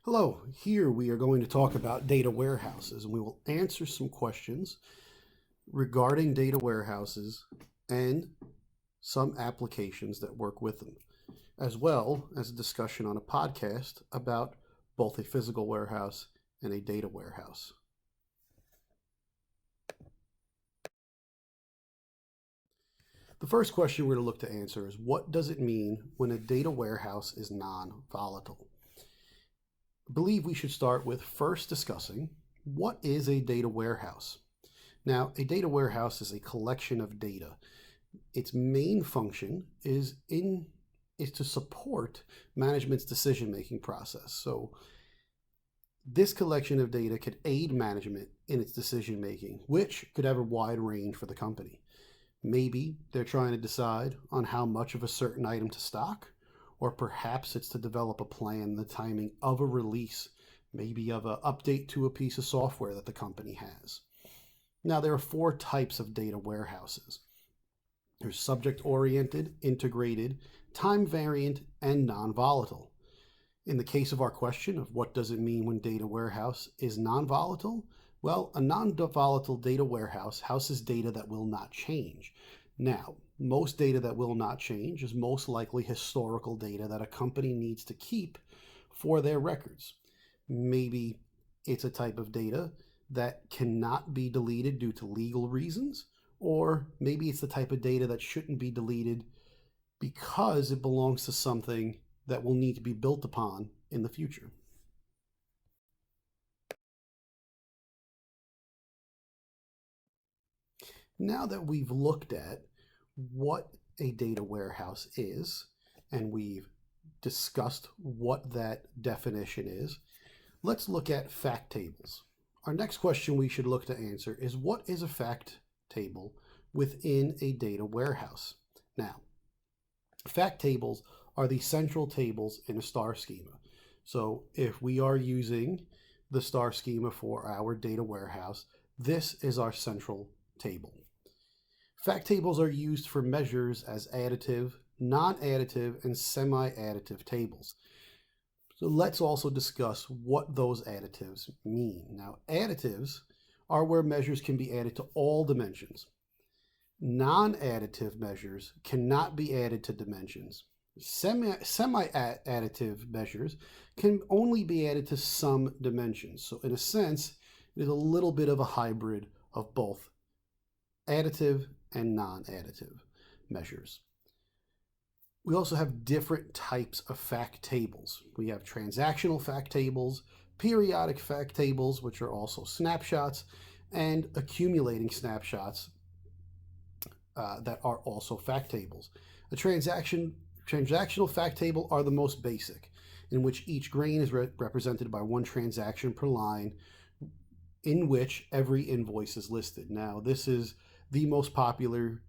Hello, here we are going to talk about data warehouses, and we will answer some questions regarding data warehouses and some applications that work with them, as well as a discussion on a podcast about both a physical warehouse and a data warehouse. The first question we're going to look to answer is, what does it mean when a data warehouse is non-volatile? I believe we should start with first discussing what is a data warehouse. Now, a data warehouse is a collection of data. Its main function is to support management's decision-making process. So this collection of data could aid management in its decision-making, which could have a wide range for the company. Maybe they're trying to decide on how much of a certain item to stock, or perhaps it's to develop a plan, the timing of a release, maybe of an update to a piece of software that the company has. Now, there are four types of data warehouses. There's subject-oriented, integrated, time-variant, and non-volatile. In the case of our question of what does it mean when data warehouse is non-volatile, well, a non-volatile data warehouse houses data that will not change. Now, most data that will not change is most likely historical data that a company needs to keep for their records. Maybe it's a type of data that cannot be deleted due to legal reasons, or maybe it's the type of data that shouldn't be deleted because it belongs to something that will need to be built upon in the future. Now that we've looked at what a data warehouse is, and we've discussed what that definition is, let's look at fact tables. Our next question we should look to answer is, what is a fact table within a data warehouse? Now, fact tables are the central tables in a star schema. So if we are using the star schema for our data warehouse, this is our central table. Fact tables are used for measures as additive, non-additive, and semi-additive tables. So let's also discuss what those additives mean. Now, additives are where measures can be added to all dimensions. Non-additive measures cannot be added to dimensions. Semi-additive measures can only be added to some dimensions. So in a sense, it is a little bit of a hybrid of both additive and non-additive measures. We also have different types of fact tables. We have transactional fact tables, periodic fact tables, which are also snapshots, and accumulating snapshots that are also fact tables. A transactional fact table are the most basic, in which each grain is represented by one transaction per line, in which every invoice is listed. Now, this is the most popular,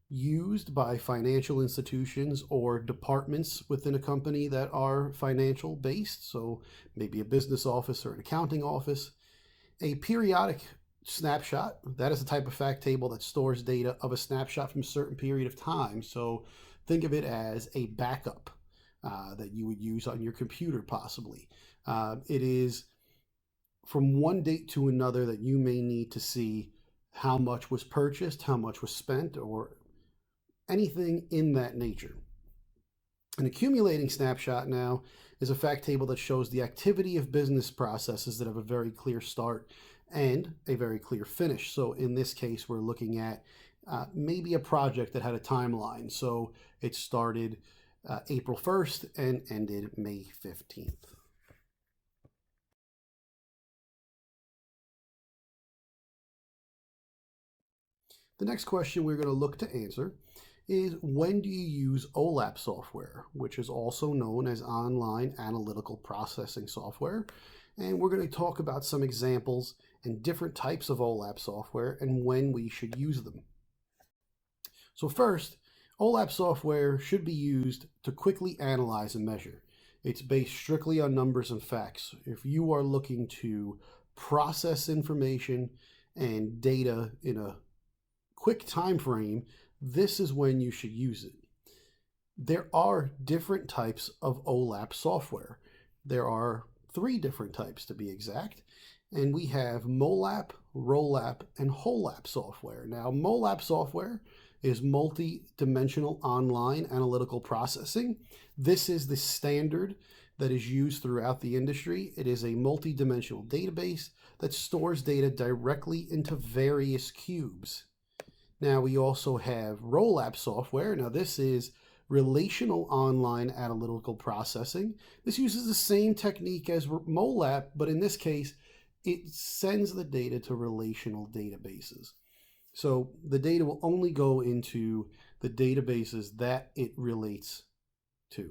used by financial institutions or departments within a company that are financial based, so maybe a business office or an accounting office. A periodic snapshot, that is a type of fact table that stores data of a snapshot from a certain period of time. So think of it as a backup that you would use on your computer possibly. It is from one date to another that you may need to see how much was purchased, how much was spent, or anything in that nature. An accumulating snapshot now is a fact table that shows the activity of business processes that have a very clear start and a very clear finish. So in this case, we're looking at maybe a project that had a timeline. So it started April 1st and ended May 15th. The next question we're going to look to answer is, when do you use OLAP software, which is also known as online analytical processing software? And we're going to talk about some examples and different types of OLAP software and when we should use them. So first, OLAP software should be used to quickly analyze and measure. It's based strictly on numbers and facts. If you are looking to process information and data in a quick time frame, this is when you should use it. There are different types of OLAP software. There are three different types to be exact. And we have MOLAP, ROLAP, and HOLAP software. Now, MOLAP software is multi-dimensional online analytical processing. This is the standard that is used throughout the industry. It is a multi-dimensional database that stores data directly into various cubes. Now, we also have ROLAP software. Now, this is relational online analytical processing. This uses the same technique as MOLAP, but in this case, it sends the data to relational databases. So the data will only go into the databases that it relates to.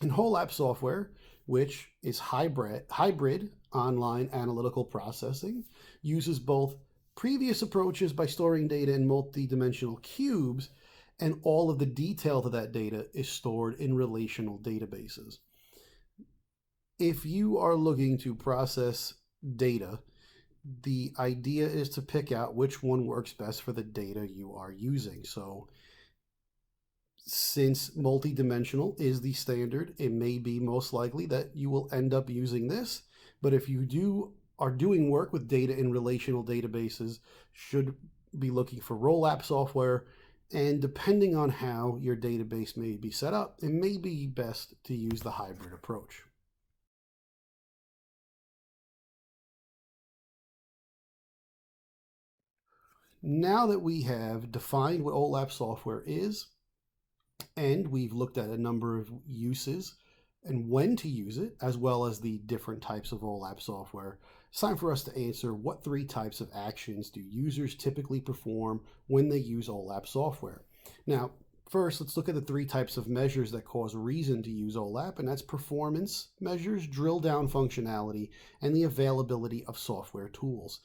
And HOLAP software, which is hybrid online analytical processing, uses both previous approaches by storing data in multi-dimensional cubes, and all of the detail to that data is stored in relational databases. If you are looking to process data, the idea is to pick out which one works best for the data you are using. So since multidimensional is the standard, it may be most likely that you will end up using this. But if you are doing work with data in relational databases, should be looking for ROLAP software. And depending on how your database may be set up, it may be best to use the hybrid approach. Now that we have defined what OLAP software is, and we've looked at a number of uses and when to use it, as well as the different types of OLAP software, it's time for us to answer what three types of actions do users typically perform when they use OLAP software. Now, first, let's look at the three types of measures that cause reason to use OLAP, and that's performance measures, drill down functionality, and the availability of software tools.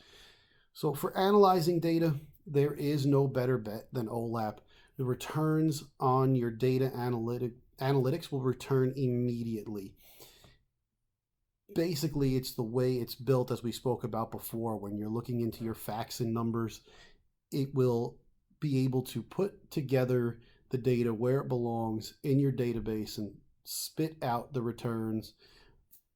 So for analyzing data, there is no better bet than OLAP. The returns on your data analytics will return immediately. Basically, it's the way it's built, as we spoke about before. When you're looking into your facts and numbers, it will be able to put together the data where it belongs in your database and spit out the returns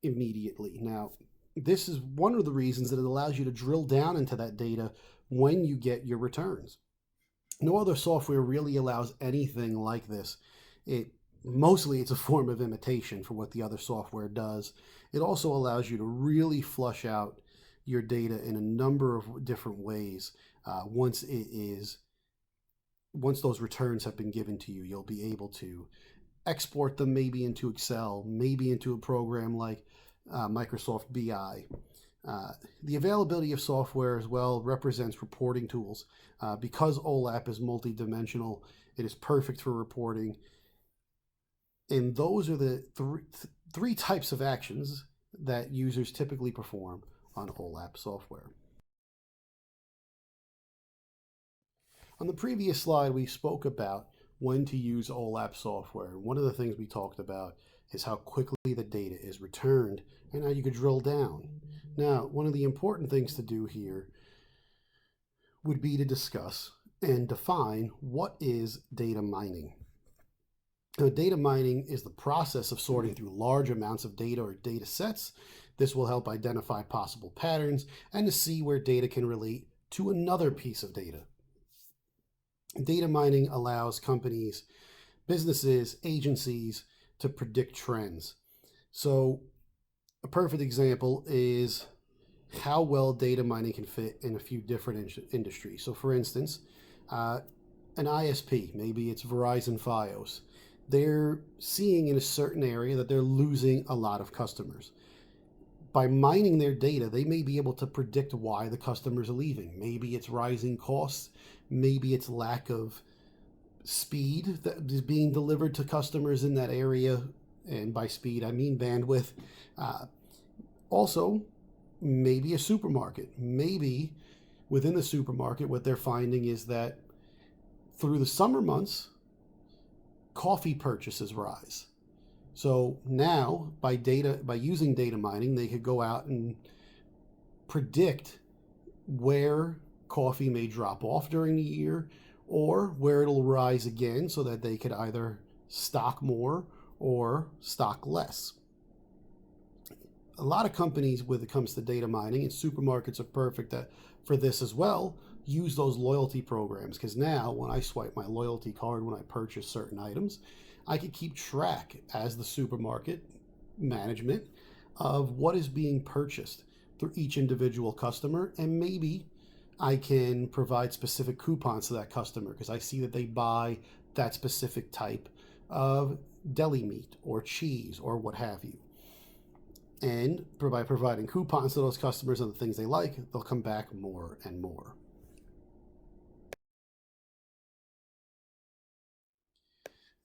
immediately. Now, this is one of the reasons that it allows you to drill down into that data when you get your returns. No other software really allows anything like this. Mostly it's a form of imitation for what the other software does. It also allows you to really flush out your data in a number of different ways. Once those returns have been given to you, you'll be able to export them maybe into Excel, maybe into a program like Microsoft BI. The availability of software as well represents reporting tools. Because OLAP is multidimensional, it is perfect for reporting. And those are the three types of actions that users typically perform on OLAP software. On the previous slide, we spoke about when to use OLAP software. One of the things we talked about is how quickly the data is returned and how you could drill down. Now, one of the important things to do here would be to discuss and define what is data mining. Now, data mining is the process of sorting through large amounts of data or data sets. This will help identify possible patterns and to see where data can relate to another piece of data. Data mining allows companies, businesses, agencies to predict trends. So a perfect example is how well data mining can fit in a few different industries. So for instance, an ISP, maybe it's Verizon Fios, they're seeing in a certain area that they're losing a lot of customers. By mining their data, they may be able to predict why the customers are leaving. Maybe it's rising costs, maybe it's lack of speed that is being delivered to customers in that area, and by speed I mean bandwidth. Also, maybe a supermarket. Maybe within the supermarket what they're finding is that through the summer months, coffee purchases rise. So now by using data mining, they could go out and predict where coffee may drop off during the year or where it'll rise again so that they could either stock more or stock less. a lot of companies when it comes to data mining, and supermarkets are perfect for this as well, use those loyalty programs, because now when I swipe my loyalty card when I purchase certain items, I can keep track as the supermarket management of what is being purchased through each individual customer, and maybe I can provide specific coupons to that customer because I see that they buy that specific type of deli meat or cheese or what have you. And by providing coupons to those customers on the things they like, they'll come back more and more.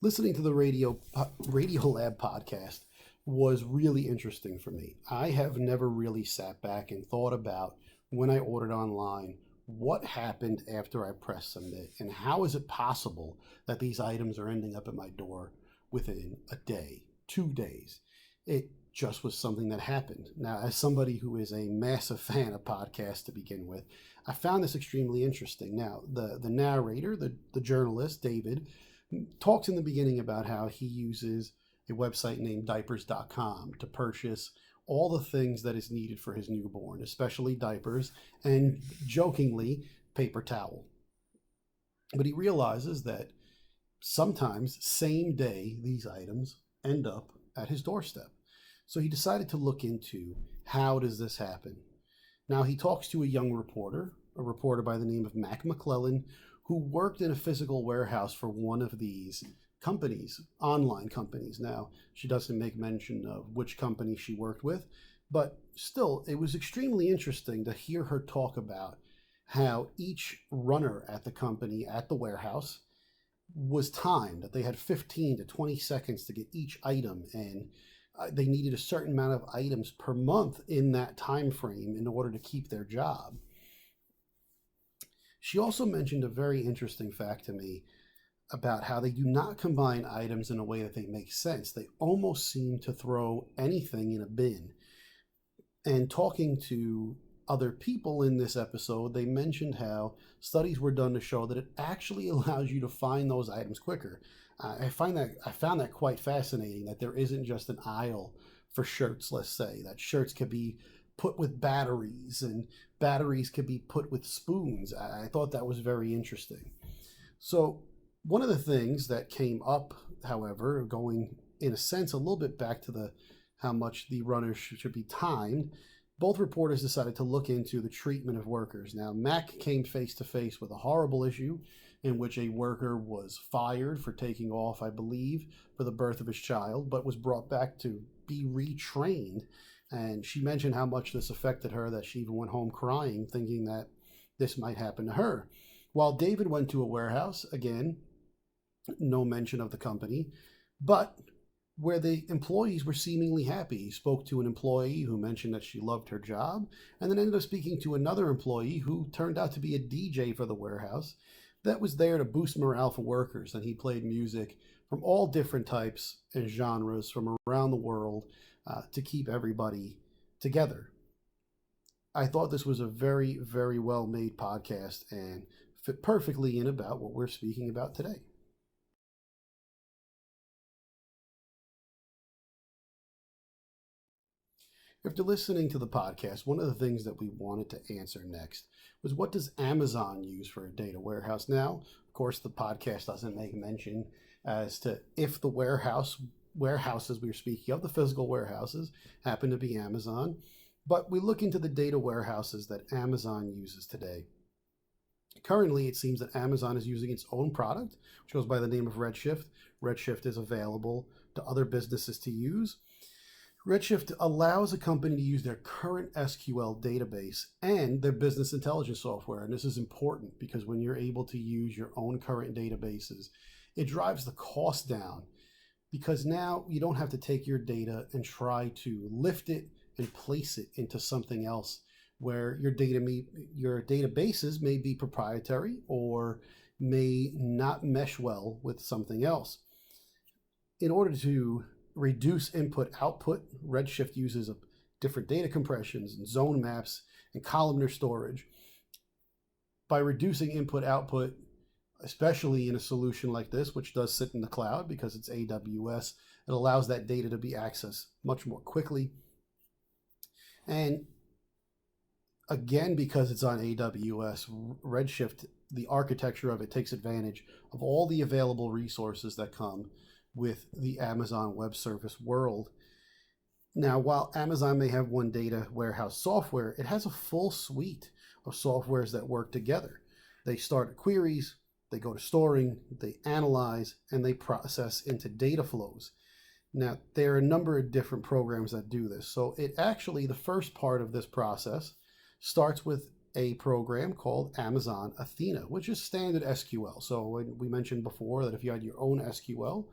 Listening to the Radiolab podcast was really interesting for me. I have never really sat back and thought about when I ordered online what happened after I pressed submit, and how is it possible that these items are ending up at my door within a day, 2 days. It just was something that happened. Now, as somebody who is a massive fan of podcasts to begin with, I found this extremely interesting. Now, the narrator, the journalist, David, talks in the beginning about how he uses a website named diapers.com to purchase all the things that is needed for his newborn, especially diapers and, jokingly, paper towel. But he realizes that sometimes same day these items end up at his doorstep. So he decided to look into how does this happen. Now he talks to a young reporter, a reporter by the name of Mac McClellan, who worked in a physical warehouse for one of these companies, online companies. Now, she doesn't make mention of which company she worked with, but still, it was extremely interesting to hear her talk about how each runner at the company, at the warehouse, was timed, that they had 15 to 20 seconds to get each item, and they needed a certain amount of items per month in that time frame in order to keep their job. She also mentioned a very interesting fact to me about how they do not combine items in a way that they make sense. They almost seem to throw anything in a bin. And talking to other people in this episode, they mentioned how studies were done to show that it actually allows you to find those items quicker. I found that quite fascinating, that there isn't just an aisle for shirts, let's say, that shirts could be put with batteries and batteries could be put with spoons. I thought that was very interesting. So one of the things that came up, however, going in a sense a little bit back to how much the runners should be timed, both reporters decided to look into the treatment of workers. Now, Mac came face to face with a horrible issue in which a worker was fired for taking off, I believe, for the birth of his child, but was brought back to be retrained. And she mentioned how much this affected her, that she even went home crying, thinking that this might happen to her. While David went to a warehouse, again, no mention of the company, but where the employees were seemingly happy. He spoke to an employee who mentioned that she loved her job, and then ended up speaking to another employee who turned out to be a DJ for the warehouse that was there to boost morale for workers. And he played music from all different types and genres from around the world to keep everybody together. I thought this was a very, very well made podcast and fit perfectly in about what we're speaking about today. After listening to the podcast, one of the things that we wanted to answer next was, what does Amazon use for a data warehouse? Now, of course, the podcast doesn't make mention as to if the warehouses we were speaking of, the physical warehouses, happen to be Amazon, but we look into the data warehouses that Amazon uses today. Currently, it seems that Amazon is using its own product, which goes by the name of Redshift. Redshift is available to other businesses to use. Redshift allows a company to use their current SQL database and their business intelligence software. And this is important because when you're able to use your own current databases, it drives the cost down, because now you don't have to take your data and try to lift it and place it into something else where your databases may be proprietary or may not mesh well with something else. In order to reduce input output, Redshift uses different data compressions and zone maps and columnar storage. By reducing input output, especially in a solution like this, which does sit in the cloud because it's AWS, it allows that data to be accessed much more quickly. And again, because it's on AWS, Redshift, the architecture of it takes advantage of all the available resources that come with the Amazon Web Service world. Now, while Amazon may have one data warehouse software, it has a full suite of softwares that work together. They start at queries, they go to storing, they analyze, and they process into data flows. Now, there are a number of different programs that do this. So it actually, the first part of this process starts with a program called Amazon Athena, which is standard SQL. So we mentioned before that if you had your own SQL,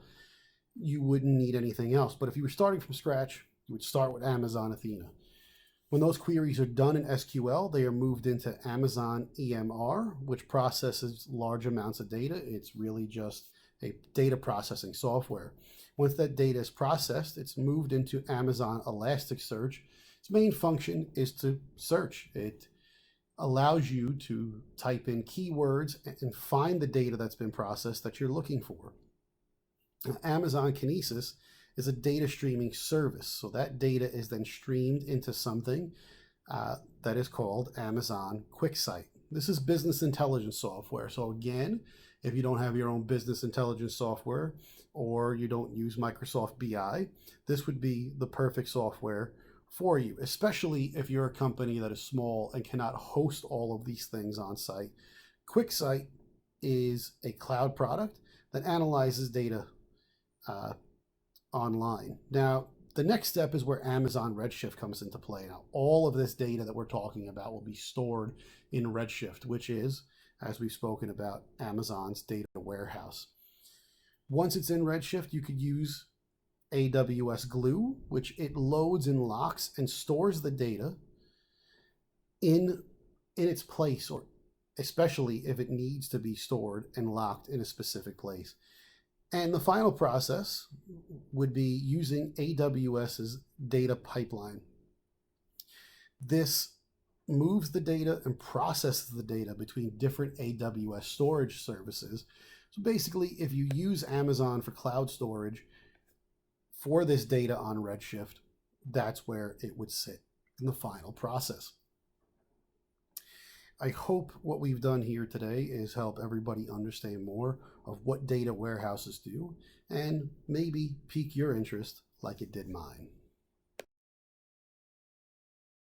you wouldn't need anything else. But if you were starting from scratch, you would start with Amazon Athena. When those queries are done in SQL, they are moved into Amazon EMR, which processes large amounts of data. It's really just a data processing software. Once that data is processed, it's moved into Amazon Elasticsearch. Its main function is to search. It allows you to type in keywords and find the data that's been processed that you're looking for. Amazon Kinesis is a data streaming service. So that data is then streamed into something that is called Amazon QuickSight. This is business intelligence software. So again, if you don't have your own business intelligence software or you don't use Microsoft BI, this would be the perfect software for you, especially if you're a company that is small and cannot host all of these things on site. QuickSight is a cloud product that analyzes data online. Now, the next step is where Amazon Redshift comes into play. Now, all of this data that we're talking about will be stored in Redshift, which is, as we've spoken about, Amazon's data warehouse. Once it's in Redshift, you could use AWS Glue, which it loads and locks and stores the data in its place, or especially if it needs to be stored and locked in a specific place. And the final process would be using AWS's data pipeline. This moves the data and processes the data between different AWS storage services. So basically, if you use Amazon for cloud storage for this data on Redshift, that's where it would sit in the final process. I hope what we've done here today is help everybody understand more of what data warehouses do and maybe pique your interest like it did mine.